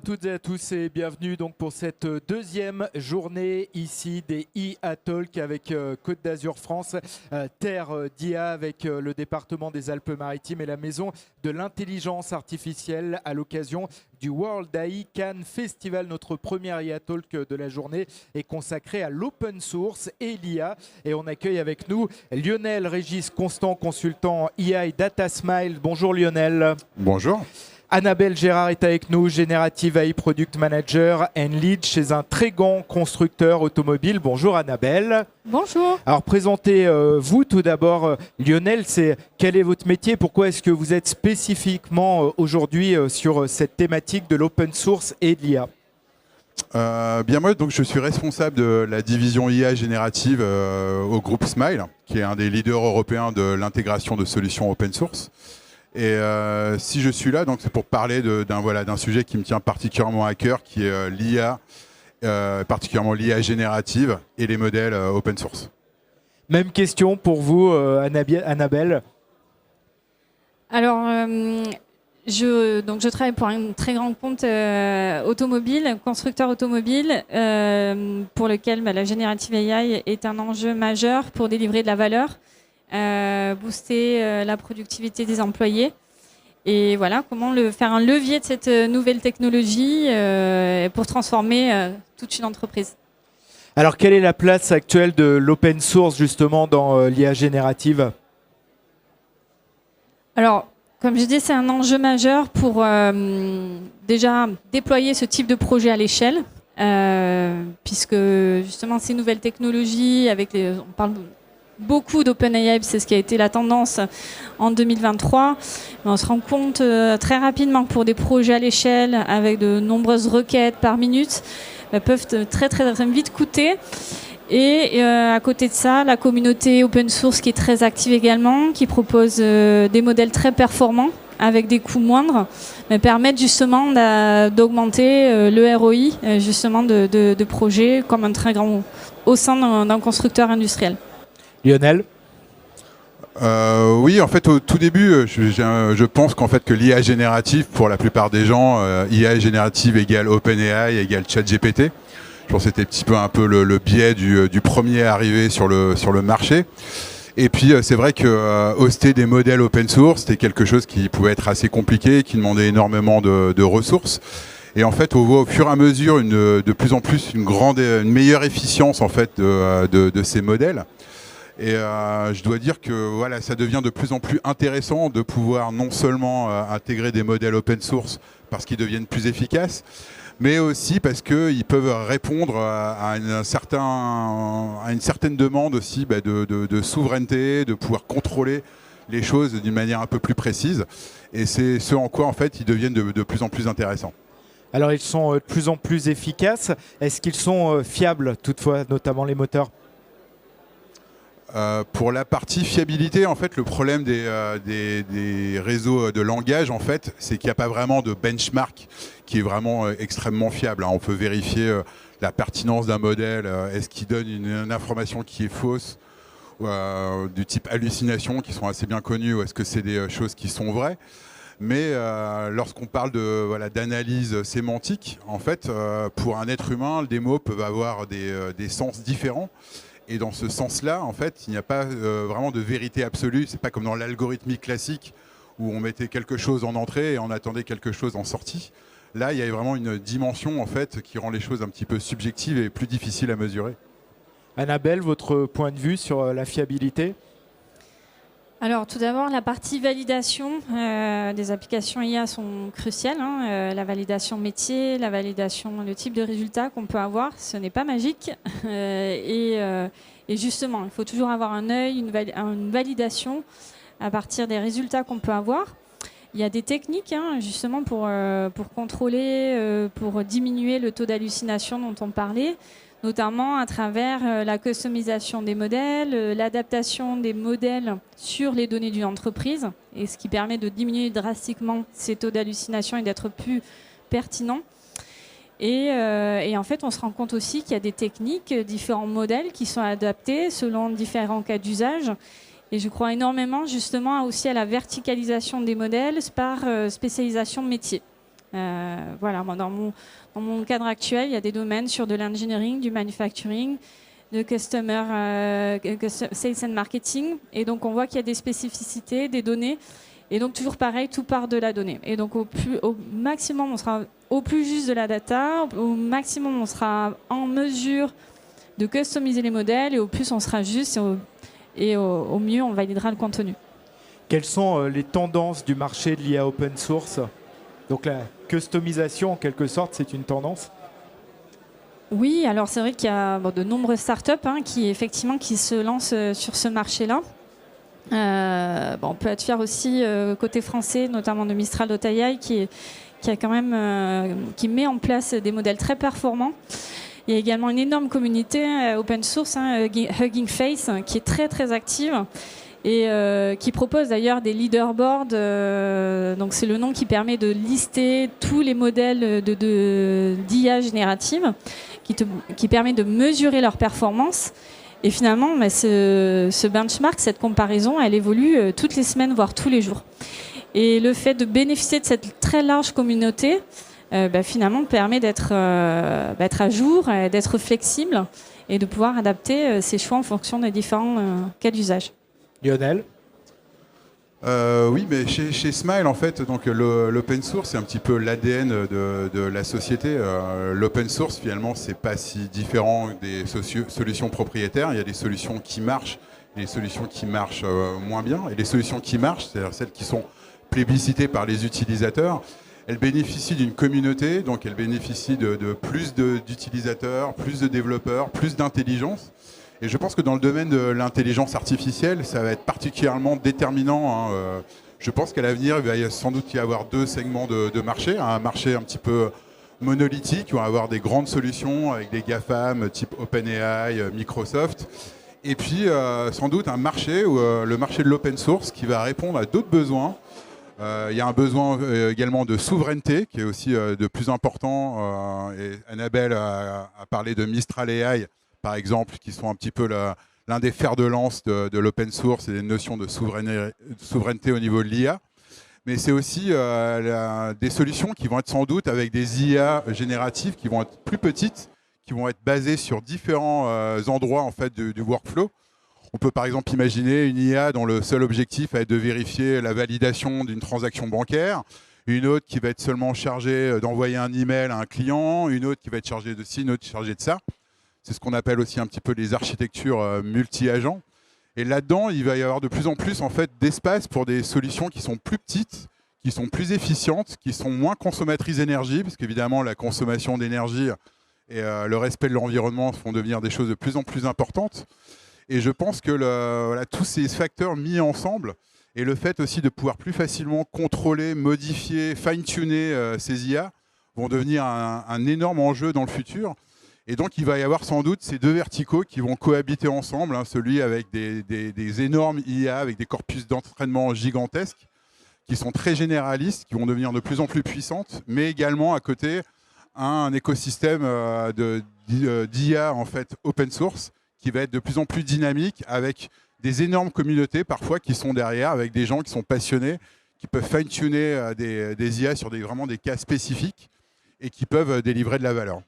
toutes et à tous et bienvenue donc pour cette deuxième journée ici des IA Talk avec Côte d'Azur France, Terre d'IA avec le département des Alpes-Maritimes et la Maison de l'Intelligence Artificielle à l'occasion du World AI Cannes Festival. Notre première IA Talk de la journée est consacrée à l'open source et l'IA. Et on accueille avec nous Lionel Régis Constant, consultant IA et Data Smile. Bonjour Lionel. Bonjour. Annabelle Gérard est avec nous, Generative AI Product Manager and Lead chez un très grand constructeur automobile. Bonjour Annabelle. Bonjour. Alors présentez-vous tout d'abord. Lionel, quel est votre métier? Pourquoi est-ce que vous êtes spécifiquement aujourd'hui sur cette thématique de l'open source et de l'IA? Bien moi, donc, je suis responsable de la division IA générative au groupe Smile, qui est un des leaders européens de l'intégration de solutions open source. Et si je suis là, donc c'est pour parler d'un sujet qui me tient particulièrement à cœur, qui est l'IA, particulièrement l'IA générative et les modèles open source. Même question pour vous, Annabelle. Alors, je travaille pour un très grand compte automobile, constructeur automobile, pour lequel la Generative AI est un enjeu majeur pour délivrer de la valeur. Booster la productivité des employés et voilà comment faire un levier de cette nouvelle technologie pour transformer toute une entreprise. Alors quelle est la place actuelle de l'open source justement dans l'IA générative? Alors comme je dis, c'est un enjeu majeur pour déjà déployer ce type de projet à l'échelle puisque justement ces nouvelles technologies on parle beaucoup d'OpenAI, c'est ce qui a été la tendance en 2023. Mais on se rend compte très rapidement que pour des projets à l'échelle, avec de nombreuses requêtes par minute, peuvent très vite coûter. Et à côté de ça, la communauté open source qui est très active également, qui propose des modèles très performants avec des coûts moindres, mais permettent justement d'augmenter le ROI justement de projets comme un très grand au sein d'un constructeur industriel. Lionel? Oui, en fait, au tout début, je pense qu'en fait que l'IA générative, pour la plupart des gens, IA générative égale OpenAI égale ChatGPT. Je pense que c'était un peu le biais du premier arrivé sur le marché. Et puis, c'est vrai que hoster des modèles open source, c'était quelque chose qui pouvait être assez compliqué, qui demandait énormément de ressources. Et en fait, on voit au fur et à mesure de plus en plus une meilleure efficience en fait de ces modèles. Et je dois dire que voilà, ça devient de plus en plus intéressant de pouvoir non seulement intégrer des modèles open source parce qu'ils deviennent plus efficaces, mais aussi parce qu'ils peuvent répondre à une certaine demande aussi de souveraineté, de pouvoir contrôler les choses d'une manière un peu plus précise. Et c'est ce en quoi en fait ils deviennent de plus en plus intéressants. Alors ils sont de plus en plus efficaces. Est-ce qu'ils sont fiables toutefois, notamment les moteurs? Pour la partie fiabilité, en fait, le problème des réseaux de langage, en fait, c'est qu'il n'y a pas vraiment de benchmark qui est vraiment extrêmement fiable. On peut vérifier la pertinence d'un modèle, est-ce qu'il donne une information qui est fausse, du type hallucination, qui sont assez bien connues, ou est-ce que c'est des choses qui sont vraies. Mais lorsqu'on parle d'analyse sémantique, en fait, pour un être humain, des mots peuvent avoir des sens différents. Et dans ce sens-là, en fait, il n'y a pas vraiment de vérité absolue. C'est pas comme dans l'algorithmique classique où on mettait quelque chose en entrée et on attendait quelque chose en sortie. Là, il y a vraiment une dimension en fait qui rend les choses un petit peu subjectives et plus difficiles à mesurer. Annabelle, votre point de vue sur la fiabilité? Alors tout d'abord, la partie validation des applications IA sont cruciales. La validation métier, la validation, le type de résultat qu'on peut avoir, ce n'est pas magique. Et justement, il faut toujours avoir un œil, une validation à partir des résultats qu'on peut avoir. Il y a des techniques justement pour contrôler, pour diminuer le taux d'hallucination dont on parlait, notamment à travers la customisation des modèles, l'adaptation des modèles sur les données d'une entreprise, et ce qui permet de diminuer drastiquement ces taux d'hallucination et d'être plus pertinent. Et en fait, on se rend compte aussi qu'il y a des techniques, différents modèles qui sont adaptés selon différents cas d'usage. Et je crois énormément justement aussi à la verticalisation des modèles par spécialisation métier. Voilà, moi, dans mon cadre actuel, il y a des domaines sur de l'engineering, du manufacturing, de sales and marketing. Et donc, on voit qu'il y a des spécificités, des données. Et donc, toujours pareil, tout part de la donnée. Et donc, au maximum, on sera au plus juste de la data. Au maximum, on sera en mesure de customiser les modèles. Et au plus, on sera juste. Et au mieux, on validera le contenu. Quelles sont les tendances du marché de l'IA open source? Donc, la customisation, en quelque sorte, c'est une tendance? Oui, alors c'est vrai qu'il y a de nombreuses startups qui se lancent sur ce marché-là. On peut être fier aussi côté français, notamment de Mistral d'Otaïaï, qui met en place des modèles très performants. Il y a également une énorme communauté open source, Hugging Face, qui est très très active et qui propose d'ailleurs des leaderboards. Donc c'est le nom qui permet de lister tous les modèles d'IA générative, qui permet de mesurer leur performance. Et finalement, ce benchmark, cette comparaison, elle évolue toutes les semaines, voire tous les jours. Et le fait de bénéficier de cette très large communauté, finalement, permet d'être à jour, d'être flexible et de pouvoir adapter ses choix en fonction des différents cas d'usage. Lionel? Oui, mais chez Smile, en fait, donc l'open source, c'est un petit peu l'ADN de la société. L'open source, finalement, c'est pas si différent des solutions propriétaires. Il y a des solutions qui marchent, et des solutions qui marchent moins bien. Et les solutions qui marchent, c'est-à-dire celles qui sont plébiscitées par les utilisateurs, elles bénéficient d'une communauté, donc elles bénéficient de plus d'utilisateurs, plus de développeurs, plus d'intelligence. Et je pense que dans le domaine de l'intelligence artificielle, ça va être particulièrement déterminant. Je pense qu'à l'avenir, il va sans doute y avoir deux segments de marché. Un marché un petit peu monolithique, où on va avoir des grandes solutions avec des GAFAM type OpenAI, Microsoft. Et puis sans doute un marché, le marché de l'open source, qui va répondre à d'autres besoins. Il y a un besoin également de souveraineté qui est aussi de plus important. Et Annabelle a parlé de Mistral AI, par exemple, qui sont un petit peu l'un des fers de lance de l'open source et des notions de souveraineté au niveau de l'IA. Mais c'est aussi des solutions qui vont être sans doute avec des IA génératives qui vont être plus petites, qui vont être basées sur différents endroits en fait, du workflow. On peut par exemple imaginer une IA dont le seul objectif va être de vérifier la validation d'une transaction bancaire, une autre qui va être seulement chargée d'envoyer un email à un client, une autre qui va être chargée de ci, une autre chargée de ça. C'est ce qu'on appelle aussi un petit peu les architectures multi-agents. Et là-dedans, il va y avoir de plus en plus en fait, d'espace pour des solutions qui sont plus petites, qui sont plus efficientes, qui sont moins consommatrices d'énergie, parce qu'évidemment, la consommation d'énergie et le respect de l'environnement vont devenir des choses de plus en plus importantes. Et je pense que tous ces facteurs mis ensemble, et le fait aussi de pouvoir plus facilement contrôler, modifier, fine-tuner ces IA, vont devenir un énorme enjeu dans le futur. Et donc, il va y avoir sans doute ces deux verticaux qui vont cohabiter ensemble, celui avec des énormes IA, avec des corpus d'entraînement gigantesques, qui sont très généralistes, qui vont devenir de plus en plus puissantes, mais également à côté un écosystème d'IA en fait open source, qui va être de plus en plus dynamique, avec des énormes communautés parfois qui sont derrière, avec des gens qui sont passionnés, qui peuvent fine-tuner des IA sur vraiment des cas spécifiques et qui peuvent délivrer de la valeur.